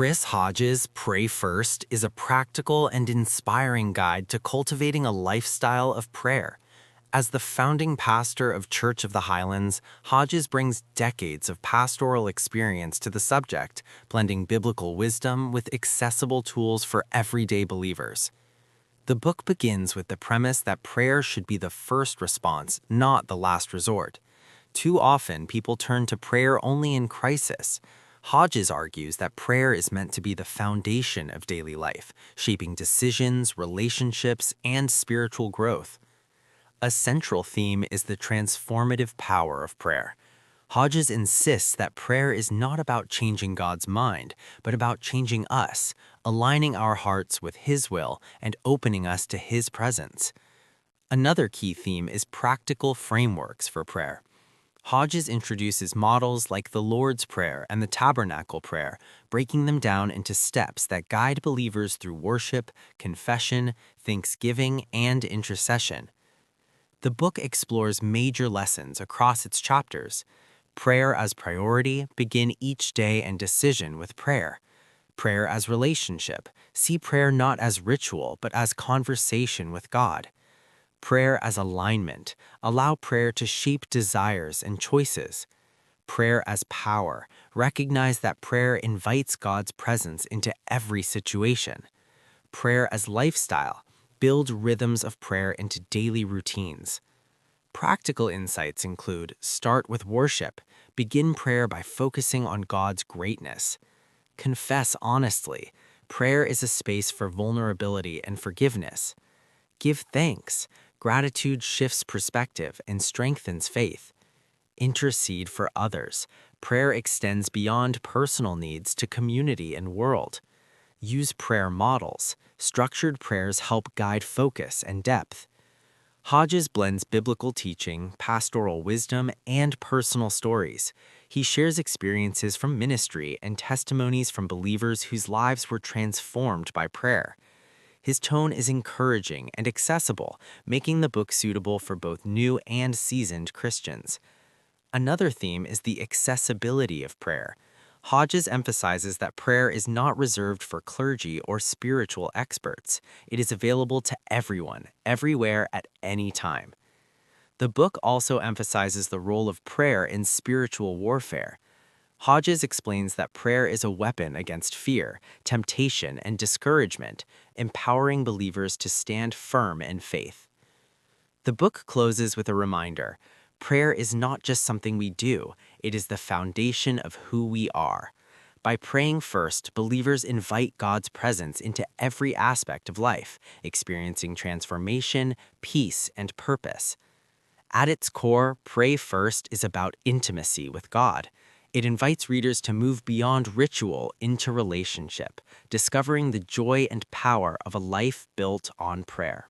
Chris Hodges' Pray First is a practical and inspiring guide to cultivating a lifestyle of prayer. As the founding pastor of Church of the Highlands, Hodges brings decades of pastoral experience to the subject, blending biblical wisdom with accessible tools for everyday believers. The book begins with the premise that prayer should be the first response, not the last resort. Too often, people turn to prayer only in crisis. Hodges argues that prayer is meant to be the foundation of daily life, shaping decisions, relationships, and spiritual growth. A central theme is the transformative power of prayer. Hodges insists that prayer is not about changing God's mind, but about changing us, aligning our hearts with His will and opening us to His presence. Another key theme is practical frameworks for prayer. Hodges introduces models like the Lord's Prayer and the Tabernacle prayer, breaking them down into steps that guide believers through worship, confession, thanksgiving, and intercession. The book explores major lessons across its chapters. Prayer as priority, begin each day and decision with prayer. Prayer as relationship, see prayer not as ritual but as conversation with God. Prayer as alignment, allow prayer to shape desires and choices. Prayer as power, recognize that prayer invites God's presence into every situation. Prayer as lifestyle, build rhythms of prayer into daily routines. Practical insights include start with worship, begin prayer by focusing on God's greatness. Confess honestly, prayer is a space for vulnerability and forgiveness. Give thanks, gratitude shifts perspective and strengthens faith. Intercede for others, prayer extends beyond personal needs to community and world. Use prayer models, structured prayers help guide focus and depth. Hodges blends biblical teaching, pastoral wisdom, and personal stories. He shares experiences from ministry and testimonies from believers whose lives were transformed by prayer. His tone is encouraging and accessible, making the book suitable for both new and seasoned Christians. Another theme is the accessibility of prayer. Hodges emphasizes that prayer is not reserved for clergy or spiritual experts. It is available to everyone, everywhere, at any time. The book also emphasizes the role of prayer in spiritual warfare. Hodges explains that prayer is a weapon against fear, temptation, and discouragement, empowering believers to stand firm in faith. The book closes with a reminder: prayer is not just something we do, it is the foundation of who we are. By praying first, believers invite God's presence into every aspect of life, experiencing transformation, peace, and purpose. At its core, Pray First is about intimacy with God. It invites readers to move beyond ritual into relationship, discovering the joy and power of a life built on prayer.